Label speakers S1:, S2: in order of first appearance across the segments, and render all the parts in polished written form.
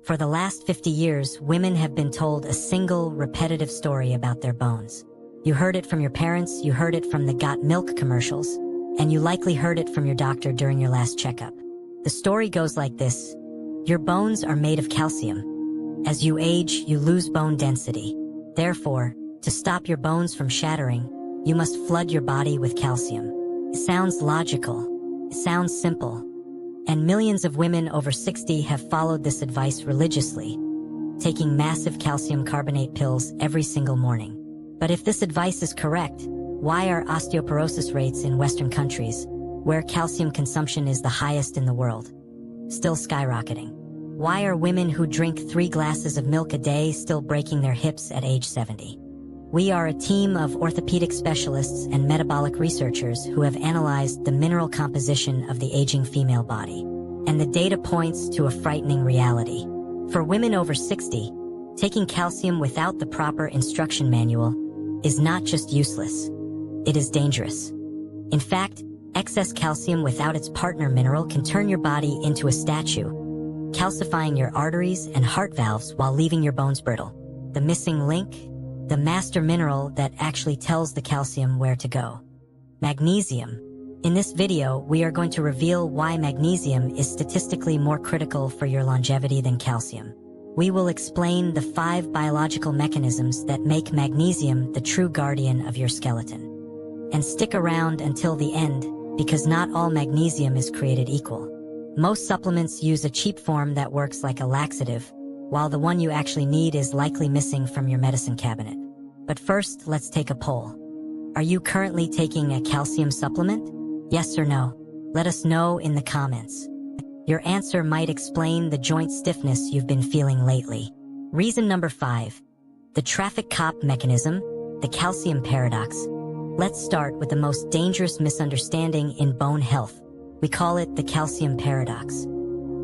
S1: For the last 50 years, women have been told a single, repetitive story about their bones. You heard it from your parents, you heard it from the Got Milk commercials, and you likely heard it from your doctor during your last checkup. The story goes like this. Your bones are made of calcium. As you age, you lose bone density. Therefore, to stop your bones from shattering, you must flood your body with calcium. It sounds logical. It sounds simple. And millions of women over 60 have followed this advice religiously, taking massive calcium carbonate pills every single morning. But if this advice is correct, why are osteoporosis rates in Western countries, where calcium consumption is the highest in the world, still skyrocketing? Why are women who drink 3 glasses of milk a day still breaking their hips at age 70? We are a team of orthopedic specialists and metabolic researchers who have analyzed the mineral composition of the aging female body. And the data points to a frightening reality. For women over 60, taking calcium without the proper instruction manual is not just useless, it is dangerous. In fact, excess calcium without its partner mineral can turn your body into a statue, calcifying your arteries and heart valves while leaving your bones brittle. The missing link? The master mineral that actually tells the calcium where to go. Magnesium. In this video, we are going to reveal why magnesium is statistically more critical for your longevity than calcium. We will explain the 5 biological mechanisms that make magnesium the true guardian of your skeleton. And stick around until the end, because not all magnesium is created equal. Most supplements use a cheap form that works like a laxative, while the one you actually need is likely missing from your medicine cabinet. But first, let's take a poll. Are you currently taking a calcium supplement? Yes or no? Let us know in the comments. Your answer might explain the joint stiffness you've been feeling lately. Reason number 5. The traffic cop mechanism, the calcium paradox. Let's start with the most dangerous misunderstanding in bone health. We call it the calcium paradox.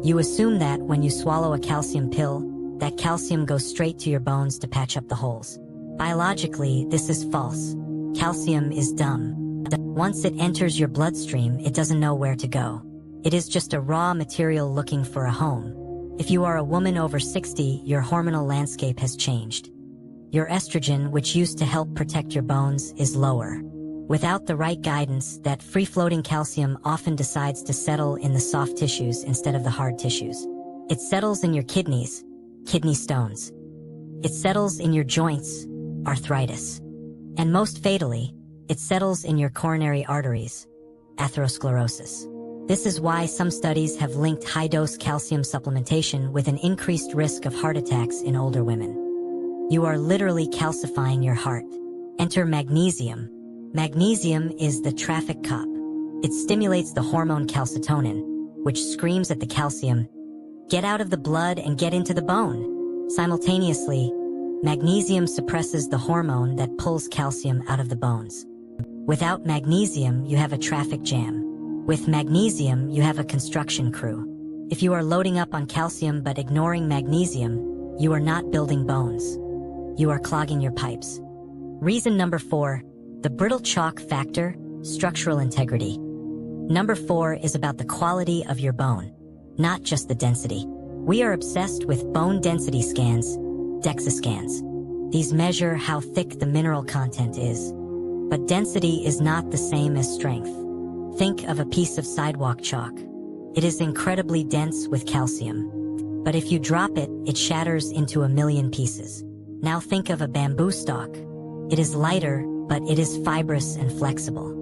S1: You assume that when you swallow a calcium pill, that calcium goes straight to your bones to patch up the holes. Biologically, this is false. Calcium is dumb. Once it enters your bloodstream, it doesn't know where to go. It is just a raw material looking for a home. If you are a woman over 60, your hormonal landscape has changed. Your estrogen, which used to help protect your bones, is lower. Without the right guidance, that free-floating calcium often decides to settle in the soft tissues instead of the hard tissues. It settles in your kidneys, kidney stones. It settles in your joints, arthritis. And most fatally, it settles in your coronary arteries, atherosclerosis. This is why some studies have linked high-dose calcium supplementation with an increased risk of heart attacks in older women. You are literally calcifying your heart. Enter magnesium. Magnesium is the traffic cop. It stimulates the hormone calcitonin, which screams at the calcium, "Get out of the blood and get into the bone." Simultaneously, magnesium suppresses the hormone that pulls calcium out of the bones. Without magnesium, you have a traffic jam. With magnesium, you have a construction crew. If you are loading up on calcium but ignoring magnesium, you are not building bones. You are clogging your pipes. Reason number 4, the brittle chalk factor, structural integrity. Number 4 is about the quality of your bone, not just the density. We are obsessed with bone density scans, DEXA scans. These measure how thick the mineral content is. But density is not the same as strength. Think of a piece of sidewalk chalk. It is incredibly dense with calcium. But if you drop it, it shatters into a million pieces. Now think of a bamboo stalk. It is lighter, but it is fibrous and flexible.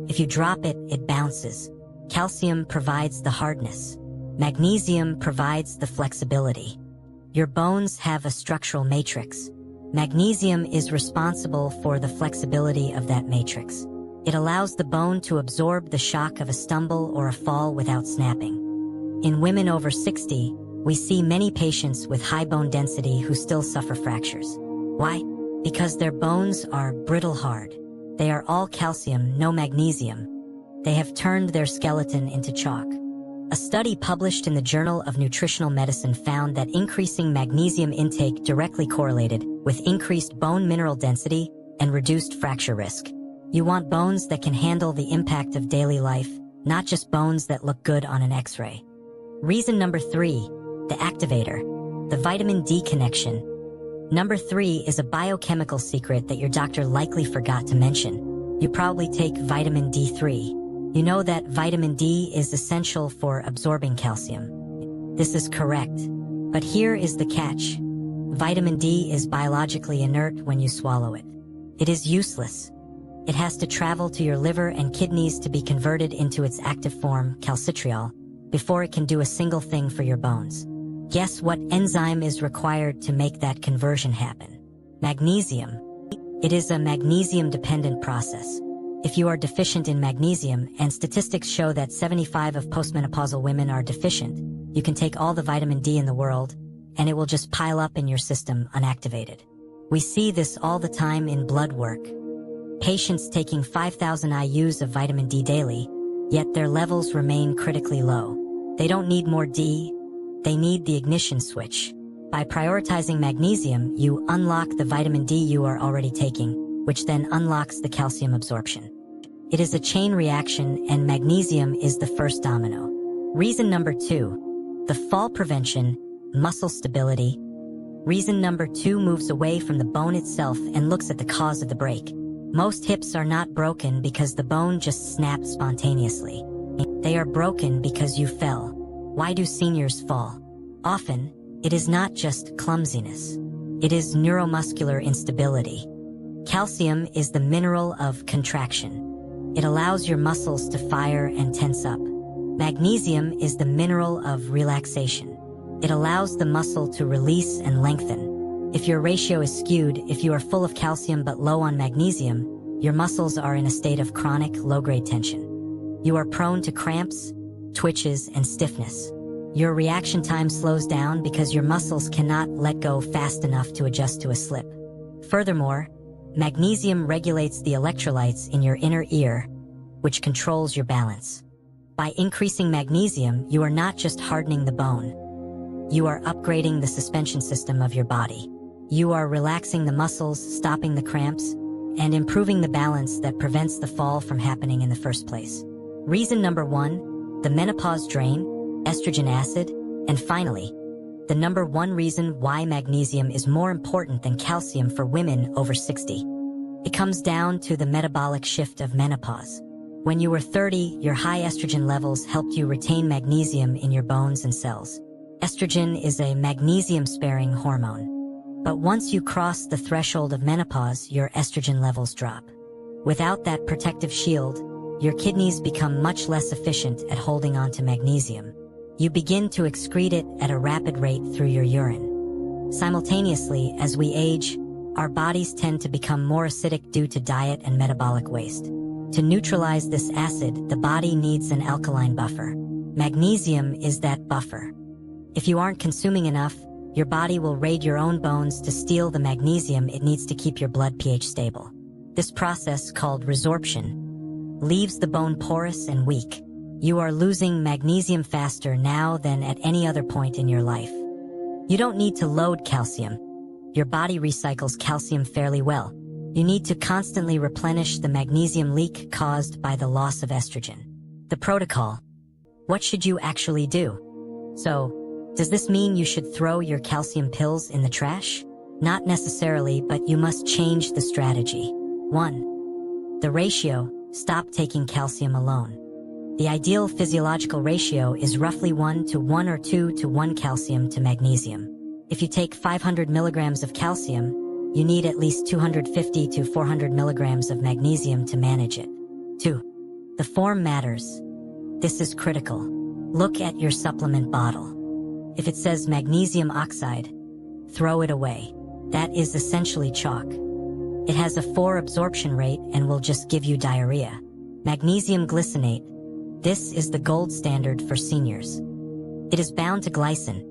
S1: If you drop it, it bounces. Calcium provides the hardness. Magnesium provides the flexibility. Your bones have a structural matrix. Magnesium is responsible for the flexibility of that matrix. It allows the bone to absorb the shock of a stumble or a fall without snapping. In women over 60, we see many patients with high bone density who still suffer fractures. Why? Because their bones are brittle hard. They are all calcium, no magnesium. They have turned their skeleton into chalk. A study published in the Journal of Nutritional Medicine found that increasing magnesium intake directly correlated with increased bone mineral density and reduced fracture risk. You want bones that can handle the impact of daily life, not just bones that look good on an X-ray. Reason number 3, the activator. The vitamin D connection. Number 3 is a biochemical secret that your doctor likely forgot to mention. You probably take vitamin D3. You know that vitamin D is essential for absorbing calcium. This is correct. But here is the catch. Vitamin D is biologically inert when you swallow it. It is useless. It has to travel to your liver and kidneys to be converted into its active form, calcitriol, before it can do a single thing for your bones. Guess what enzyme is required to make that conversion happen? Magnesium. It is a magnesium-dependent process. If you are deficient in magnesium, and statistics show that 75% of postmenopausal women are deficient, you can take all the vitamin D in the world, and it will just pile up in your system unactivated. We see this all the time in blood work. Patients taking 5,000 IUs of vitamin D daily, yet their levels remain critically low. They don't need more D, they need the ignition switch. By prioritizing magnesium, you unlock the vitamin D you are already taking, which then unlocks the calcium absorption. It is a chain reaction, and magnesium is the first domino. Reason number 2, the fall prevention, muscle stability. Reason number 2 moves away from the bone itself and looks at the cause of the break. Most hips are not broken because the bone just snapped spontaneously. They are broken because you fell. Why do seniors fall? Often, it is not just clumsiness. It is neuromuscular instability. Calcium is the mineral of contraction. It allows your muscles to fire and tense up. Magnesium is the mineral of relaxation. It allows the muscle to release and lengthen. If your ratio is skewed, if you are full of calcium but low on magnesium, your muscles are in a state of chronic low-grade tension. You are prone to cramps, twitches, and stiffness. Your reaction time slows down because your muscles cannot let go fast enough to adjust to a slip. Furthermore, magnesium regulates the electrolytes in your inner ear, which controls your balance. By increasing magnesium, you are not just hardening the bone. You are upgrading the suspension system of your body. You are relaxing the muscles, stopping the cramps, and improving the balance that prevents the fall from happening in the first place. Reason number 1, the menopause drain, estrogen acid, and finally, the number 1 reason why magnesium is more important than calcium for women over 60. It comes down to the metabolic shift of menopause. When you were 30, your high estrogen levels helped you retain magnesium in your bones and cells. Estrogen is a magnesium-sparing hormone. But once you cross the threshold of menopause, your estrogen levels drop. Without that protective shield, your kidneys become much less efficient at holding on to magnesium. You begin to excrete it at a rapid rate through your urine. Simultaneously, as we age, our bodies tend to become more acidic due to diet and metabolic waste. To neutralize this acid, the body needs an alkaline buffer. Magnesium is that buffer. If you aren't consuming enough, your body will raid your own bones to steal the magnesium it needs to keep your blood pH stable. This process, called resorption, leaves the bone porous and weak. You are losing magnesium faster now than at any other point in your life. You don't need to load calcium. Your body recycles calcium fairly well. You need to constantly replenish the magnesium leak caused by the loss of estrogen. The protocol. What should you actually do? So, does this mean you should throw your calcium pills in the trash? Not necessarily, but you must change the strategy. 1. The ratio. Stop taking calcium alone. The ideal physiological ratio is roughly 1 to 1 or 2 to 1 calcium to magnesium. If you take 500 milligrams of calcium, you need at least 250 to 400 milligrams of magnesium to manage it. 2. The form matters. This is critical. Look at your supplement bottle. If it says magnesium oxide, throw it away. That is essentially chalk. It has a 4 absorption rate and will just give you diarrhea. Magnesium glycinate. This is the gold standard for seniors. It is bound to glycine,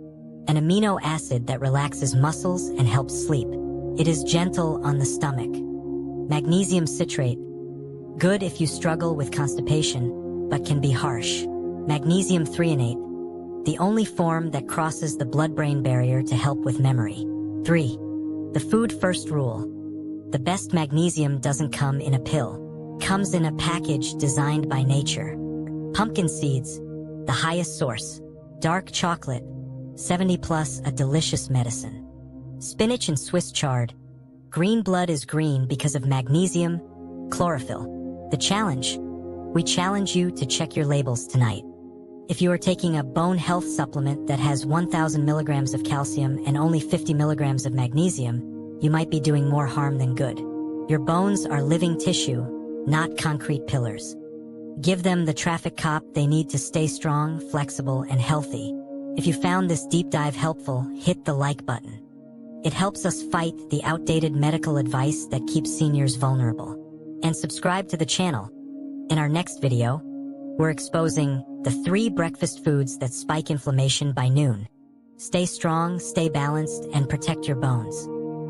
S1: an amino acid that relaxes muscles and helps sleep. It is gentle on the stomach. Magnesium citrate. Good if you struggle with constipation, but can be harsh. Magnesium threonate. The only form that crosses the blood-brain barrier to help with memory. 3. The food first rule. The best magnesium doesn't come in a pill. It comes in a package designed by nature. Pumpkin seeds, the highest source. Dark chocolate, 70 plus, a delicious medicine. Spinach and Swiss chard. Green blood is green because of magnesium, chlorophyll. The challenge? We challenge you to check your labels tonight. If you are taking a bone health supplement that has 1,000 milligrams of calcium and only 50 milligrams of magnesium, you might be doing more harm than good. Your bones are living tissue, not concrete pillars. Give them the traffic cop they need to stay strong, flexible, and healthy. If you found this deep dive helpful, hit the like button. It helps us fight the outdated medical advice that keeps seniors vulnerable. And subscribe to the channel. In our next video, we're exposing the 3 breakfast foods that spike inflammation by noon. Stay strong, stay balanced, and protect your bones.